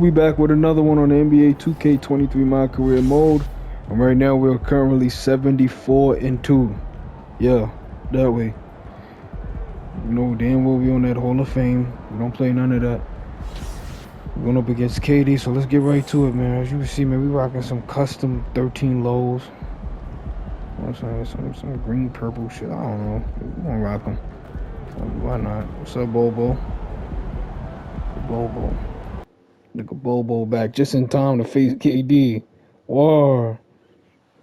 We back with another one on the NBA 2K23 My Career mode. And right now we're currently 74-2. Yeah, that way. You know damn well we on that Hall of Fame. We don't play none of that. We're going up against KD, so let's get right to it, man. As you can see, man, we rocking some custom 13 lows. Some green purple shit. I don't know. We're gonna rock them. Why not? What's up, Bobo? Bobo. Nigga Bobo back just in time to face KD. War.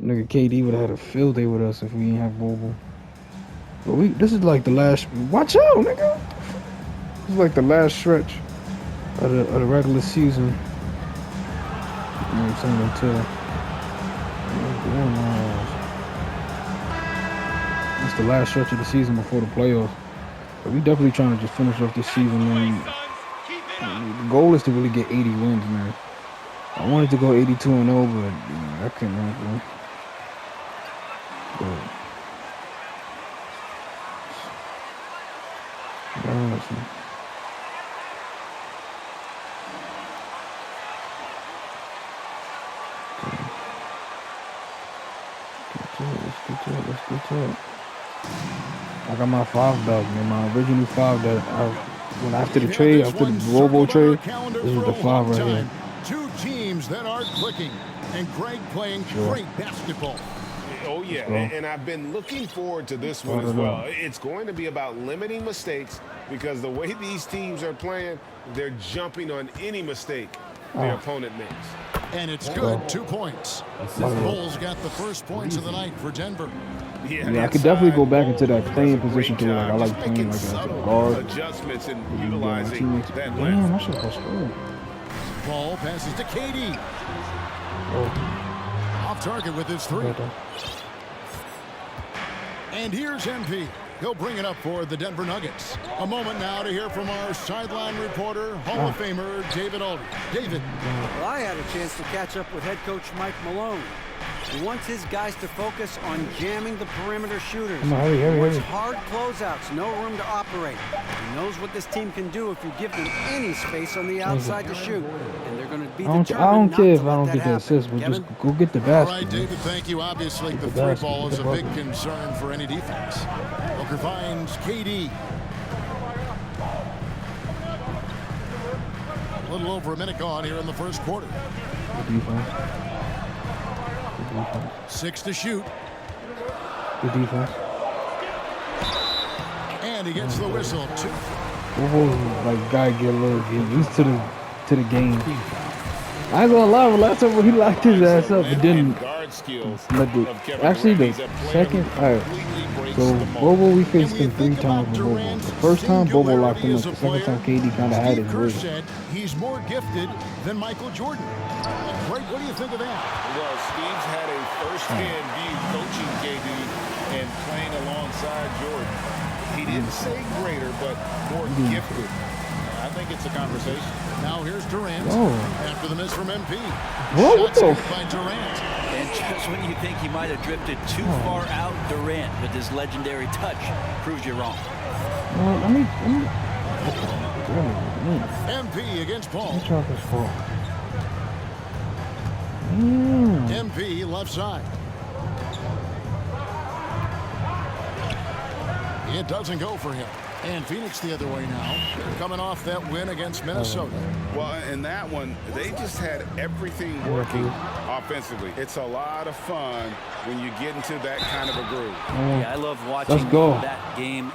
Nigga KD would have had a field day with us if we didn't have Bobo. But this is like the last. Watch out, nigga. This is like the last stretch of the regular season. You know what I'm saying? Until it's the last stretch of the season before the playoffs. But we definitely trying to just finish off this season, man. The goal is to really get 80 wins, man. I wanted to go 82-0, but I couldn't happen. Let's get to it. I got my 5 back, man. My original 5 that when after the trade, after the Robo trade, this is the 5 right here. Two teams that are clicking, and Greg playing great basketball. Oh, yeah, and I've been looking forward to this one as well. It's going to be about limiting mistakes because the way these teams are playing, they're jumping on any mistake their opponent makes. And it's good, 2 points. The Bulls got the first points of the night for Denver. Yeah, I could definitely go back into that playing position too. Like I like playing like as a guard. Adjustments and utilizing that damn, I should have scored. Ball passes to KD. Off target with his 3. And here's MP. He'll bring it up for the Denver Nuggets. A moment now to hear from our sideline reporter, Hall of Famer David Aldridge. David. Well, I had a chance to catch up with head coach Mike Malone. He wants his guys to focus on jamming the perimeter shooters. Wants hard closeouts, no room to operate. He knows what this team can do if you give them any space on the outside to shoot. And they're going to be determined I don't care if I don't get the assist, but just go get the basket. All right, David, thank you. Obviously, the 3 ball is a big concern for any defense. Booker finds KD. A little over a minute gone here in the first quarter. 6 to shoot. Good defense. And he gets the whistle. 2. Like guy get used to the game. I ain't gonna lie, but last time when he locked his ass up, it didn't. Actually, the second. Alright. So Bobo, we faced him 3 times with Bobo. The first time Bobo locked him up. The second time KD kind of had it ready. He's more gifted than Michael Jordan. Greg, what do you think of that? Well, Steve's had a first-hand view coaching KD and playing alongside Jordan. He didn't say greater, but more gifted. I think it's a conversation. Now here's Durant after the miss from MP. What by Durant. And just when you think he might have drifted too far out, Durant with his legendary touch proves you wrong. MP against Paul. MP left side. It doesn't go for him. And Phoenix the other way now, coming off that win against Minnesota. Well, in that one, they just had everything working offensively. It's a lot of fun when you get into that kind of a groove. Yeah, I love watching that game.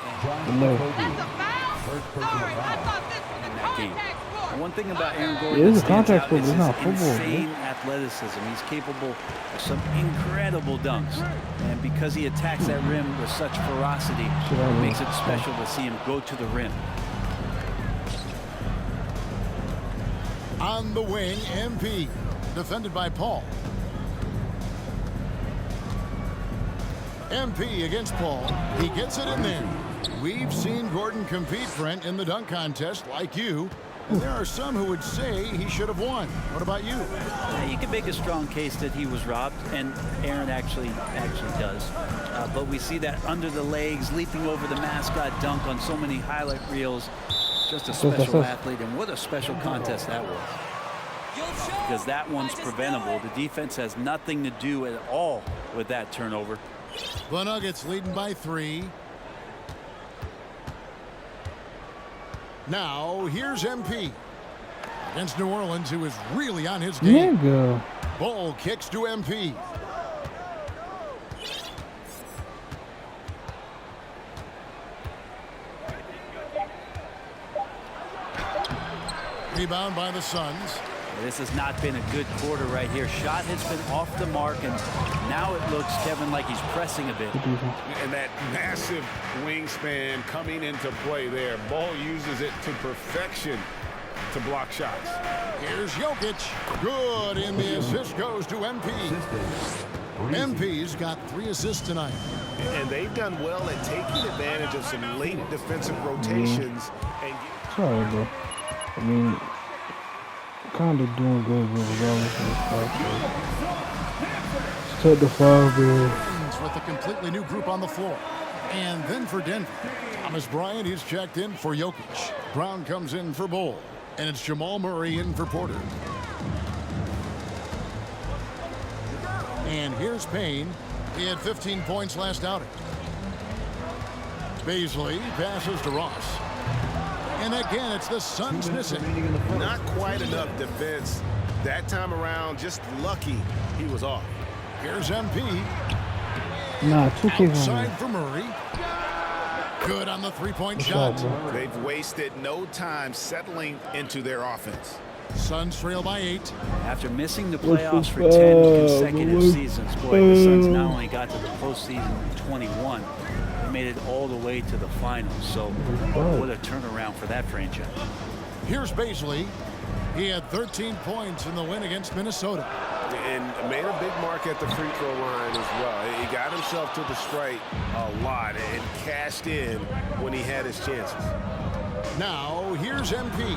And one thing about Aaron Gordon is a contact sport, but it's not football. Insane athleticism. He's capable of some incredible dunks. And because he attacks that rim with such ferocity, it makes it special to see him go to the rim. On the wing, MP, defended by Paul. MP against Paul. He gets it in there. We've seen Gordon compete, Brent, in the dunk contest like you. And there are some who would say he should have won. What about you? You can make a strong case that he was robbed, and Aaron actually does. But we see that under the legs, leaping over the mascot dunk on so many highlight reels. Just a special athlete, and what a special contest that was. because that one's preventable. The defense has nothing to do at all with that turnover. The Nuggets leading by 3. Now, here's MP. Against New Orleans, who is really on his game. Nigga. Ball kicks to MP. Rebound by the Suns. This has not been a good quarter right here. Shot has been off the mark, and now it looks, Kevin, like he's pressing a bit. And that massive wingspan coming into play there. Ball uses it to perfection to block shots. Here's Jokic. Good, and the assist goes to MP. MP's got 3 assists tonight. And they've done well at taking advantage of some late defensive rotations. And Sorry, bro. I mean, kind of doing good regardless of the fact. Let's take the foul, bro. With a completely new group on the floor. And then for Denver, Thomas Bryant, he's checked in for Jokic. Brown comes in for Bull. And it's Jamal Murray in for Porter. And here's Payne. He had 15 points last outing. Beasley passes to Ross. And again, it's the Suns missing. not quite enough defense that time around. Just lucky he was off. Here's MP. Nah, 2K Outside for Murray. Good on the three-point shot. They've wasted no time settling into their offense. Suns trail by 8. After missing the playoffs for 10 consecutive seasons, boy, the Suns not only got to the postseason in 21, they made it all the way to the finals. So what a turnaround for that franchise. Here's Beasley. He had 13 points in the win against Minnesota. And made a big mark at the free throw line as well. He got himself to the strike a lot and cashed in when he had his chances. Now, here's MP.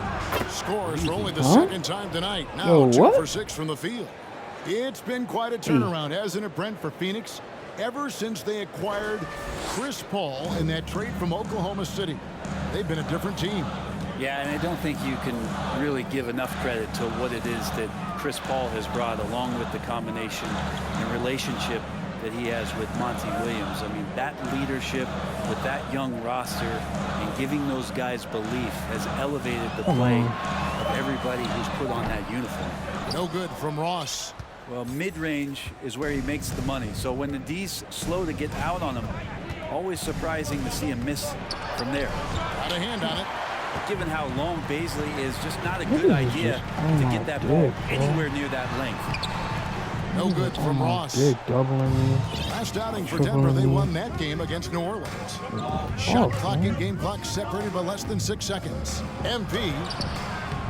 Scores for only the second time tonight. Now 2 for 6 from the field. It's been quite a turnaround, hasn't it, Brent, for Phoenix? Ever since they acquired Chris Paul in that trade from Oklahoma City, they've been a different team. Yeah, and I don't think you can really give enough credit to what it is that Chris Paul has brought, along with the combination and relationship that he has with Monty Williams. I mean, that leadership with that young roster and giving those guys belief has elevated the play of everybody who's put on that uniform. No good from Ross. Well, mid-range is where he makes the money. So when the D's slow to get out on him, always surprising to see him miss from there. Got a hand on it. Given how long Beasley is, just not a good idea to get that ball anywhere near that length. No good from Ross. Last outing for Denver, they won that game against New Orleans. Shot clock and game clock separated by less than 6 seconds. MP.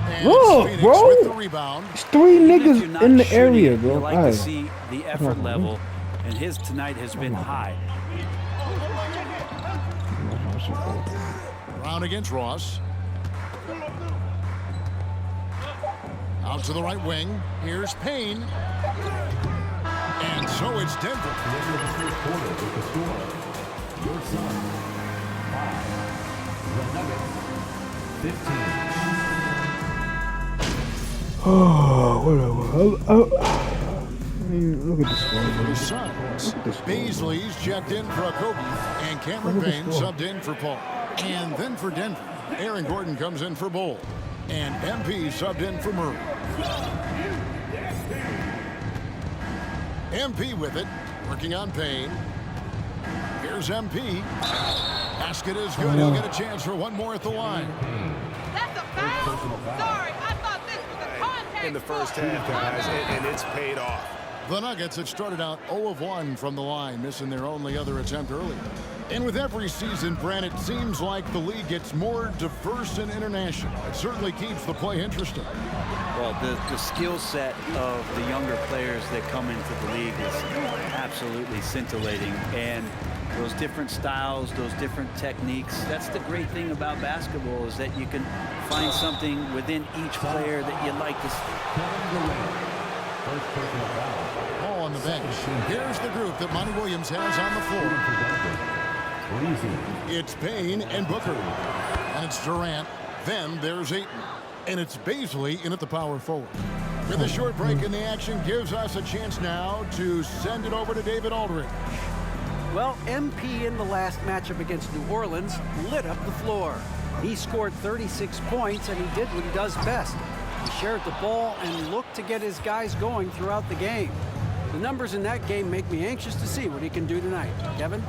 And Phoenix with the rebound. It's 3 niggas in the area, bro. You like to see the effort level, and his tonight has been high. Brown against Ross. Out to the right wing. Here's Payne. And so it's Denver. Your son, 5. The Nuggets, 15. Oh, whatever. Look at this one. Suns. Beasley's checked in for Kobe, and Cameron Payne subbed in for Paul. And then for Denver, Aaron Gordon comes in for Bull, and MP subbed in for Murray. MP with it, working on Payne. Here's MP. Basket is good. He'll get a chance for one more at the line. That's a foul? Sorry, I thought this was a contact In the first half, guys, and it's paid off. The Nuggets had started out 0 of 1 from the line, missing their only other attempt earlier. And with every season, Brent, it seems like the league gets more diverse and international. It certainly keeps the play interesting. Well, the skill set of the younger players that come into the league is absolutely scintillating. And those different styles, those different techniques, that's the great thing about basketball, is that you can find something within each player that you like to see. Ball on the bench. Here's the group that Monty Williams has on the floor. It's Payne and Booker. And it's Durant. Then there's Ayton. And it's Beasley in at the power forward. With a short break in the action gives us a chance now to send it over to David Aldridge. Well, MP in the last matchup against New Orleans lit up the floor. He scored 36 points, and he did what he does best. He shared the ball and looked to get his guys going throughout the game. The numbers in that game make me anxious to see what he can do tonight. Kevin?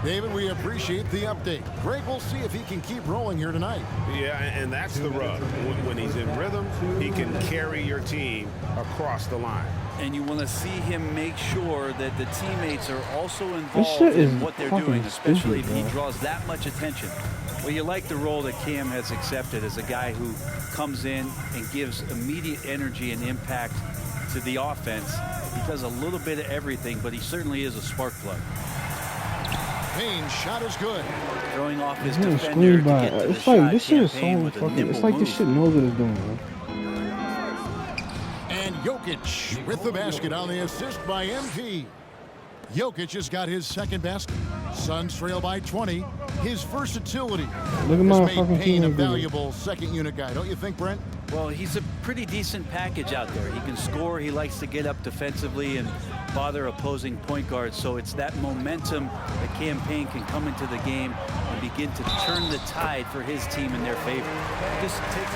David, we appreciate the update. Greg, we'll see if he can keep rolling here tonight. Yeah, and that's the rub. When he's in rhythm, he can carry your team across the line. And you want to see him make sure that the teammates are also involved in what they're doing, especially if he draws that much attention. Well, you like the role that Cam has accepted as a guy who comes in and gives immediate energy and impact to the offense. He does a little bit of everything, but he certainly is a spark plug. Payne's shot is good. Throwing off his defender to get to the shot. This shit is so fucking. It's like this shit knows what it's doing, man. And Jokic with the basket on the assist by MP. Jokic has got his second basket. Suns trail by 20. His versatility Look at my has made fucking Payne a team. valuable second unit guy. Don't you think, Brent? Well, he's a pretty decent package out there. He can score. He likes to get up defensively and bother opposing point guards. So it's that momentum that Cam Payne can come into the game and begin to turn the tide for his team in their favor. Just take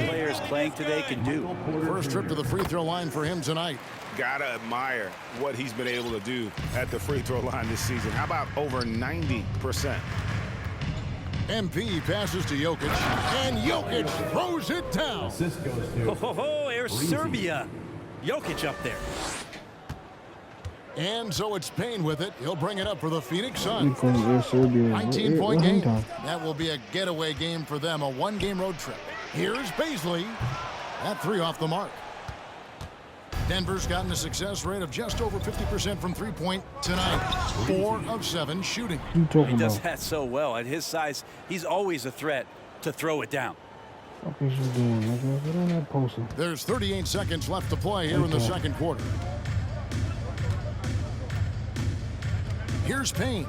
players playing today can do. First trip to the free throw line for him tonight. Gotta admire what he's been able to do at the free throw line this season. How about over 90%? MP passes to Jokic, and Jokic throws it down. Assist goes to There's Serbia. Jokic up there. And so it's Payne with it. He'll bring it up for the Phoenix Suns. 19-point game. That will be a getaway game for them, a one-game road trip. Here's Baisley. That three off the mark. Denver's gotten a success rate of just over 50% from three-point tonight. 4 of 7 shooting. He does that so well. At his size, he's always a threat to throw it down. What is you doing, nigga? Get on that poster. There's 38 seconds left to play here in the second quarter. Here's Payne.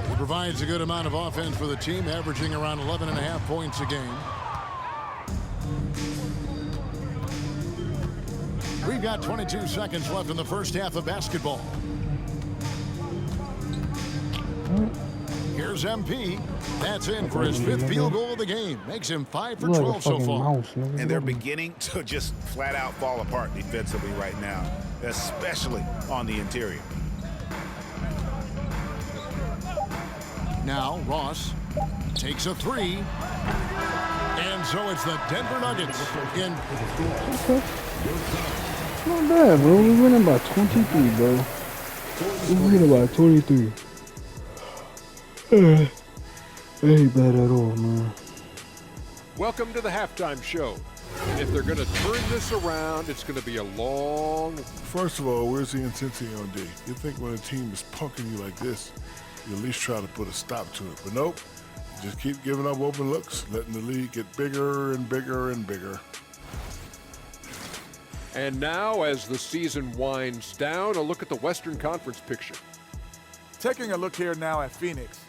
He provides a good amount of offense for the team, averaging around 11.5 points a game. We've got 22 seconds left in the first half of basketball. Here's MP. That's in for his 5th field goal of the game. Makes him 5 for 12 so far. And they're beginning to just flat out fall apart defensively right now, especially on the interior. Now Ross takes a three. And so it's the Denver Nuggets in. Not bad, bro. We winning by 23, bro. We winning by 23. That ain't bad at all, man. Welcome to the halftime show. And if they're going to turn this around, it's going to be a long. First of all, where's the intensity on D? You think when a team is punking you like this, you at least try to put a stop to it. But nope, you just keep giving up open looks, letting the lead get bigger and bigger and bigger. And now, as the season winds down, a look at the Western Conference picture. Taking a look here now at Phoenix,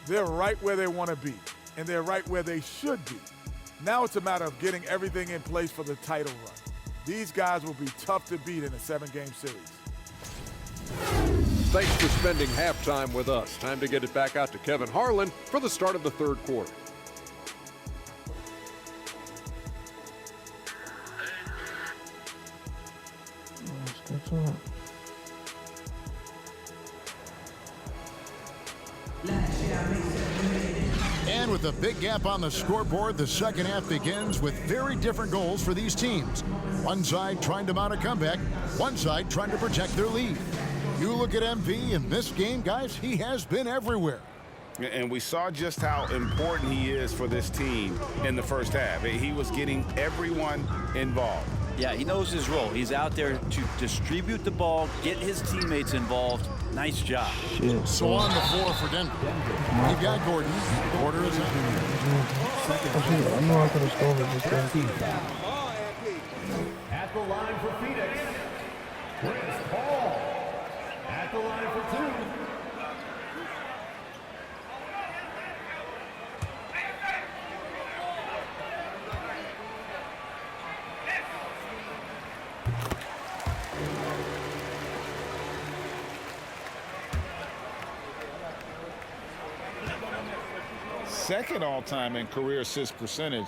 they're right where they want to be, and they're right where they should be. Now it's a matter of getting everything in place for the title run. These guys will be tough to beat in a 7-game series. Thanks for spending halftime with us. Time to get it back out to Kevin Harlan for the start of the third quarter. And with a big gap on the scoreboard, the second half begins with very different goals for these teams. One side trying to mount a comeback, one side trying to protect their lead. You look at MP in this game, guys, he has been everywhere. And we saw just how important he is for this team in the first half. He was getting everyone involved. Yeah, he knows his role. He's out there to distribute the ball, get his teammates involved. Nice job. Shit. So on the floor for Denver, we've got Gordon. Quarter is up. I know I could have scored it just there. At the line for Phoenix, Chris Paul. At the line for 2. second all-time in career assist percentage,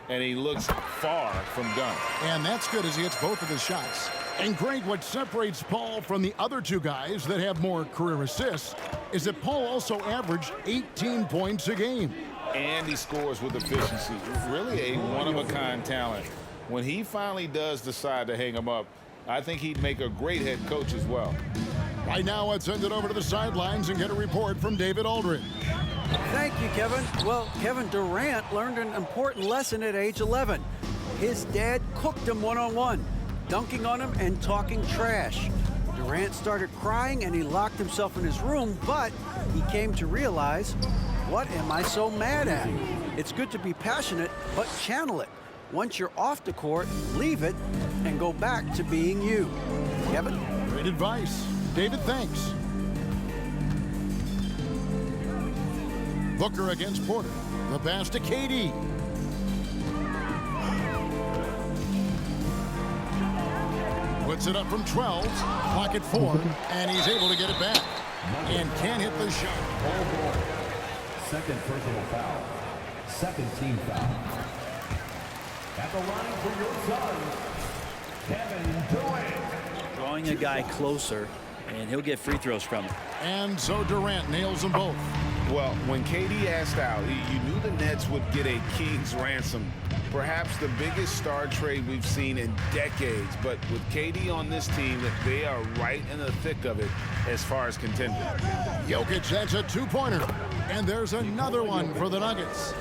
and he looks far from done. And that's good as he hits both of his shots. And Greg, what separates Paul from the other two guys that have more career assists is that Paul also averaged 18 points a game. And he scores with efficiency. Really a one-of-a-kind talent. When he finally does decide to hang him up, I think he'd make a great head coach as well. Right now, let's send it over to the sidelines and get a report from David Aldridge. Thank you, Kevin. Well, Kevin Durant learned an important lesson at age 11. His dad cooked him one-on-one, dunking on him and talking trash. Durant started crying and he locked himself in his room, but he came to realize, what am I so mad at? It's good to be passionate, but channel it. Once you're off the court, leave it and go back to being you. Kevin? Great advice. David, thanks. Booker against Porter. The pass to KD. Puts it up from 12. Clock at 4. And he's able to get it back. And can't hit the shot. Second personal foul. Second team foul. At the line for your son, Devin. Drawing a guy closer, and he'll get free throws from it. And so Durant nails them both. Well, when KD asked out, you knew the Nets would get a king's ransom. Perhaps the biggest star trade we've seen in decades. But with KD on this team, they are right in the thick of it as far as contending. Jokic adds a two-pointer. And there's another one for the Nuggets.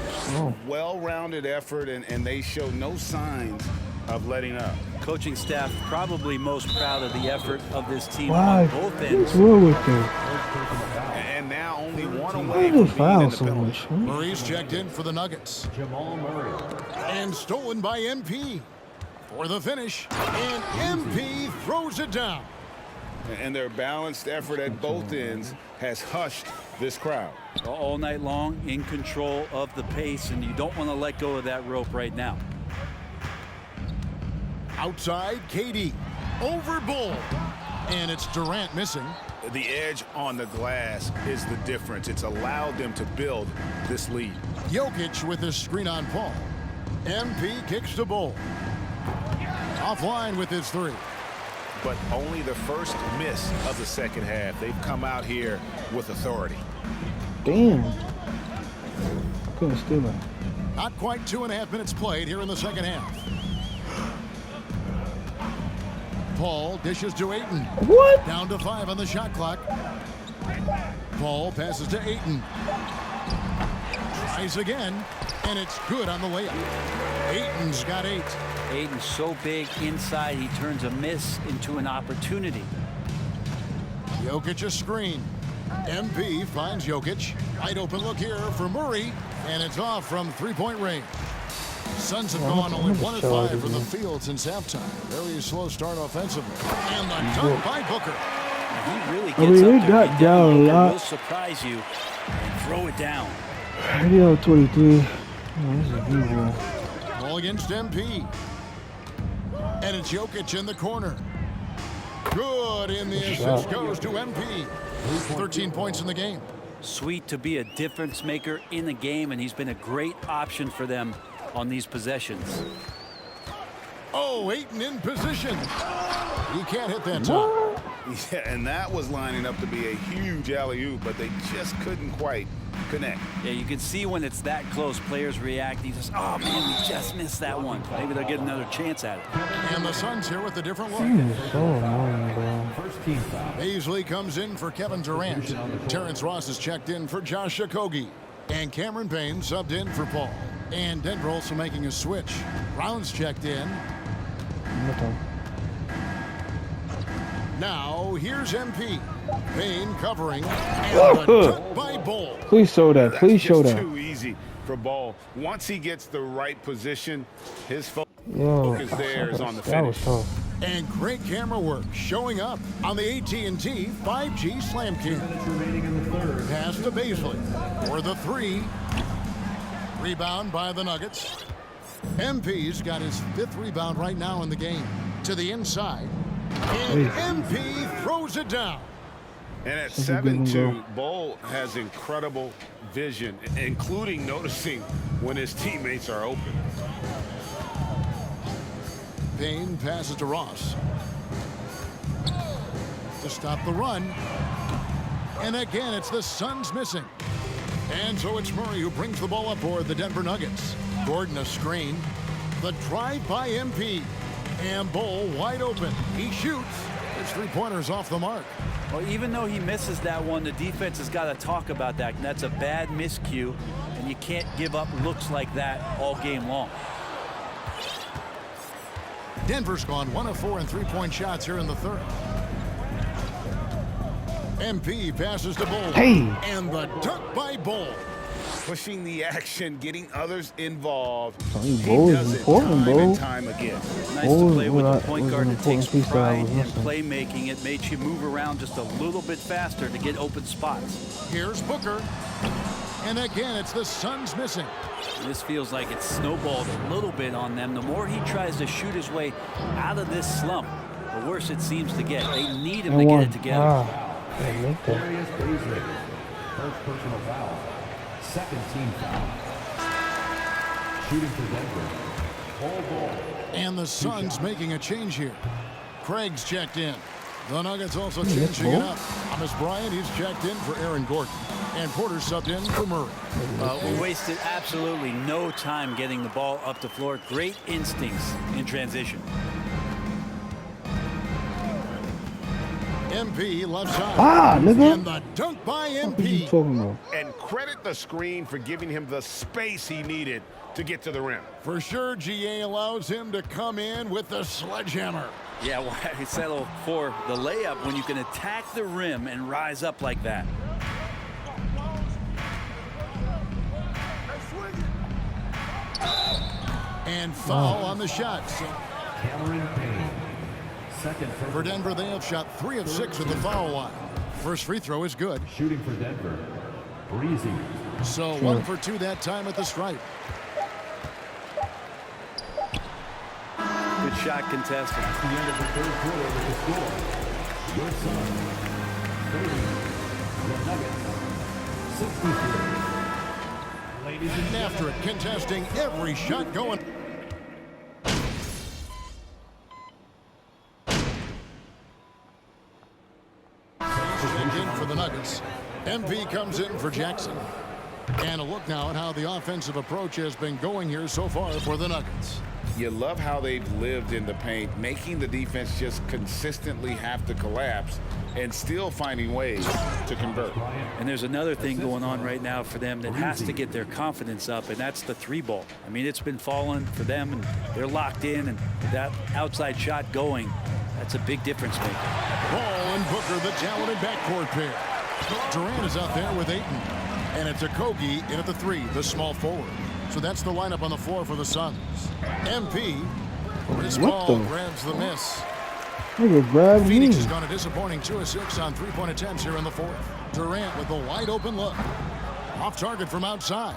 Well-rounded effort, and they show no signs of letting up. Coaching staff probably most proud of the effort of this team Why? on both ends. What's wrong with them? And now only one Why away do they from being foul in the so penalty. much? Murray's checked in for the Nuggets. Jamal Murray. And stolen by MP. For the finish. And MP throws it down. And their balanced effort at both ends has hushed this crowd. All night long, in control of the pace, and you don't want to let go of that rope right now. Outside, KD. Over Bull. And it's Durant missing. The edge on the glass is the difference. It's allowed them to build this lead. Jokic with his screen on Paul. MP kicks to Bull. Offline with his three. But only the first miss of the second half. They've come out here with authority. Damn. Couldn't steal it. Not quite 2.5 minutes played here in the second half. Paul dishes to Ayton. What? Down to 5 on the shot clock. Paul passes to Ayton. Tries again, and it's good on the layup. Ayton's got 8. Ayton's so big inside, he turns a miss into an opportunity. Jokic a screen. MP finds Jokic. Wide open look here for Murray, and it's off from three-point range. Suns have gone only 1 of 5 from the field since halftime. Very slow start offensively. And the dunk by Booker. He really gets I mean, up they there. got down a Booker lot. will surprise you and throw it down. Video 23. Oh, this is a good one. Ball against MP. And it's Jokic in the corner. Good in the assist goes to MP. 13 points in the game. Sweet to be a difference maker in the game, and he's been a great option for them on these possessions. Oh, Ayton in position. He can't hit that time. Yeah, and that was lining up to be a huge alley-oop, but they just couldn't quite connect. Yeah, you can see when it's that close, players react. He says, oh, man, we just missed that one. Maybe they'll get another chance at it. And the Suns here with a different look. So annoying, bro. First team foul. Beasley comes in for Kevin Durant. Terrence Ross is checked in for Josh Okogie. And Cameron Payne subbed in for Paul. And Denver also making a switch. Brown's checked in. Now, here's MP. Payne covering. And a dunk by Bull. Please show that. Please show That's that. too easy for Ball. Once he gets the right position, his Yo, focus there is on the that was finish. tough. And great camera work showing up on the AT&T 5G Slam Cam. Minutes remaining in the third. Pass to Beasley for the 3. Rebound by the Nuggets. MP's got his 5th rebound right now in the game. To the inside. And MP throws it down. And at 7'2", Bull has incredible vision, including noticing when his teammates are open. Payne passes to Ross to stop the run. And again, it's the Suns missing. And so it's Murray who brings the ball up for the Denver Nuggets. Gordon a screen. The drive by MP. And Bull wide open. He shoots. His three-pointers off the mark. Well, even though he misses that one, the defense has got to talk about that. And that's a bad miscue. And you can't give up looks like that all game long. Denver's gone 1 of 4 in three-point shots here in the third. MP passes to Bull. Hey. And the dunk by Bull. Pushing the action, getting others involved. Bull is important, bro. Time again. Nice to play with a point guard that takes pride in playmaking. It makes you move around just a little bit faster to get open spots. Here's Booker. And again, it's the Suns missing. This feels like it's snowballed a little bit on them. The more he tries to shoot his way out of this slump, the worse it seems to get. They need him to get it together. Darius Baisley, first personal foul. Second team foul. Shooting for Denver. Ball. And the Suns making a change here. Craig's checked in. The Nuggets also changing it up. Thomas Bryant, he's checked in for Aaron Gordon. And Porter subbed in for Murray. We wasted absolutely no time getting the ball up the floor. Great instincts in transition. MP left side. Nigga. And the dunk by MP. What are you talking about? And credit the screen for giving him the space he needed to get to the rim. For sure, GA allows him to come in with the sledgehammer. Yeah, why settle for the layup when you can attack the rim and rise up like that? And foul on the shots. Cameron Payne. Second for Denver, they have shot 3 of 6 at the foul line. First free throw is good. Shooting for Denver. Breezy. So 1 for 2 that time at the stripe. Good shot contested. At the end of the third quarter with the score. Your Suns 30. The Nuggets 63. Ladies and after it, contesting every shot going. In for the Nuggets. MP comes in for Jackson. And a look now at how the offensive approach has been going here so far for the Nuggets. You love how they've lived in the paint, making the defense just consistently have to collapse and still finding ways to convert. And there's another thing going on right now for them that has to get their confidence up, and that's the 3-ball. I mean, it's been falling for them, and they're locked in, and with that outside shot going, that's a big difference maker. Ball and Booker, the talented backcourt pair. Durant is out there with Ayton. And it's Okogie in at the 3, the small forward. So that's the lineup on the floor for the Suns. MP, Chris Paul grabs the miss. Phoenix has gone a disappointing 2 of 6 on 3-point attempts here in the fourth. Durant with a wide open look. Off target from outside.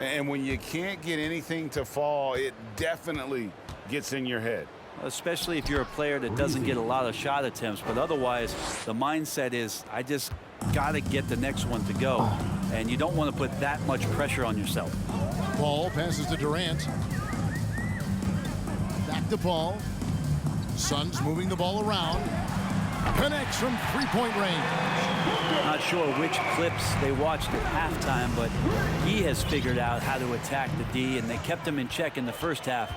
And when you can't get anything to fall, it definitely gets in your head. Especially if you're a player that doesn't get a lot of shot attempts, but otherwise the mindset is I just got to get the next one to go, and you don't want to put that much pressure on yourself. Paul passes to Durant. Back to Paul. Suns moving the ball around. Connects from 3-point range. Not sure which clips they watched at halftime, but he has figured out how to attack the D, and they kept him in check in the first half.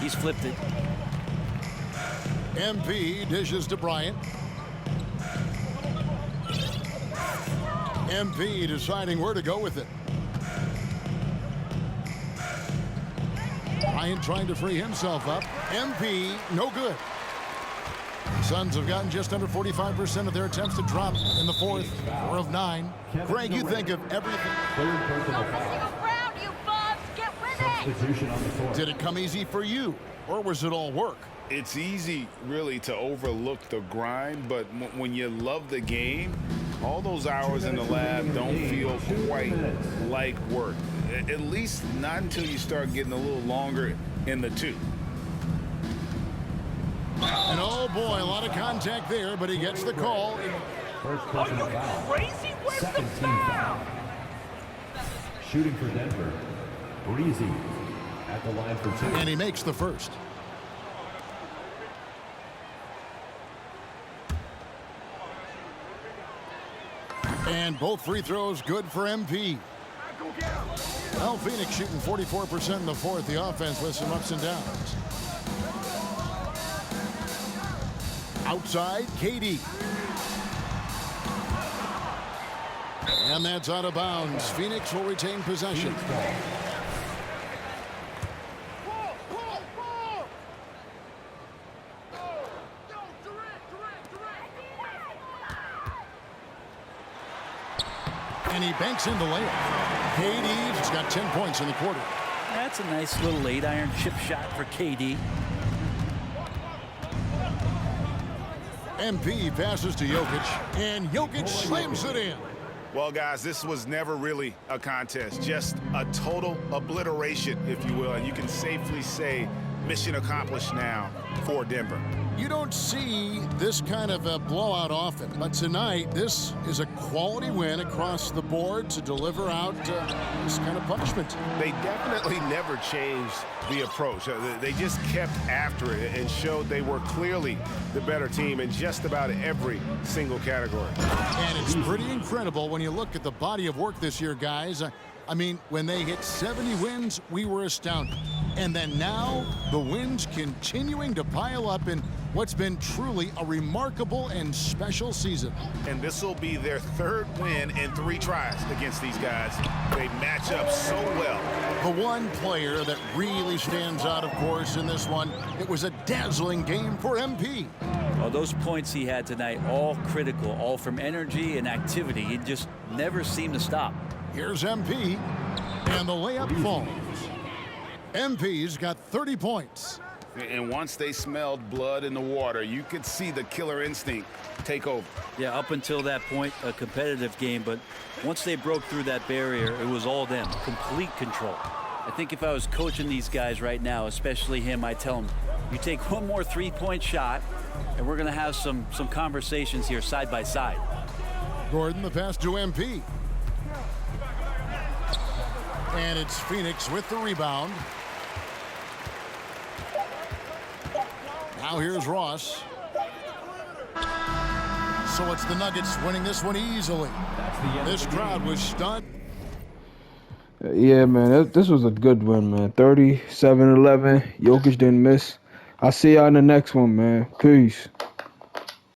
He's flipped it. MP dishes to Bryant. MP deciding where to go with it. Bryant trying to free himself up. MP, no good. Suns have gotten just under 45% of their attempts to drop in the fourth. 4 of 9. Greg, you think of everything. Did it come easy for you, or was it all work? It's easy, really, to overlook the grind, but when you love the game, all those hours in the lab don't feel quite like work. At least not until you start getting a little longer in the 2. And oh boy, a lot of contact there, but he gets the call. First personal foul. Crazy? Second team foul. Shooting for Denver. Breezy at the line for 2. And he makes the first. And both free throws good for MP. Well, Phoenix shooting 44% in the fourth. The offense with some ups and downs. Outside, KD. And that's out of bounds. Phoenix will retain possession. And he banks in the layup. KD just got 10 points in the quarter. That's a nice little 8-iron chip shot for KD. MP passes to Jokic, and Jokic slams it in. Well, guys, this was never really a contest, just a total obliteration, if you will, and you can safely say mission accomplished now for Denver. You don't see this kind of a blowout often, but tonight this is a quality win across the board to deliver out this kind of punishment. They definitely never changed the approach. They just kept after it and showed they were clearly the better team in just about every single category. And it's pretty incredible when you look at the body of work this year, guys. I mean, when they hit 70 wins, we were astounded. And then now, the wins continuing to pile up in what's been truly a remarkable and special season. And this will be their third win in 3 tries against these guys. They match up so well. The one player that really stands out, of course, in this one, it was a dazzling game for MP. Well, those points he had tonight, all critical, all from energy and activity. He just never seemed to stop. Here's MP, and the layup falls. MP's got 30 points. And once they smelled blood in the water, you could see the killer instinct take over. Yeah, up until that point, a competitive game, but once they broke through that barrier, it was all them, complete control. I think if I was coaching these guys right now, especially him, I'd tell him, you take one more 3-point shot, and we're going to have some conversations here side by side. Gordon, the pass to MP. And it's Phoenix with the rebound. Now here's Ross. So it's the Nuggets winning this one easily. This crowd was stunned. Yeah, man, this was a good win, man. 37-11. Jokic didn't miss. I'll see y'all in the next one, man. Peace.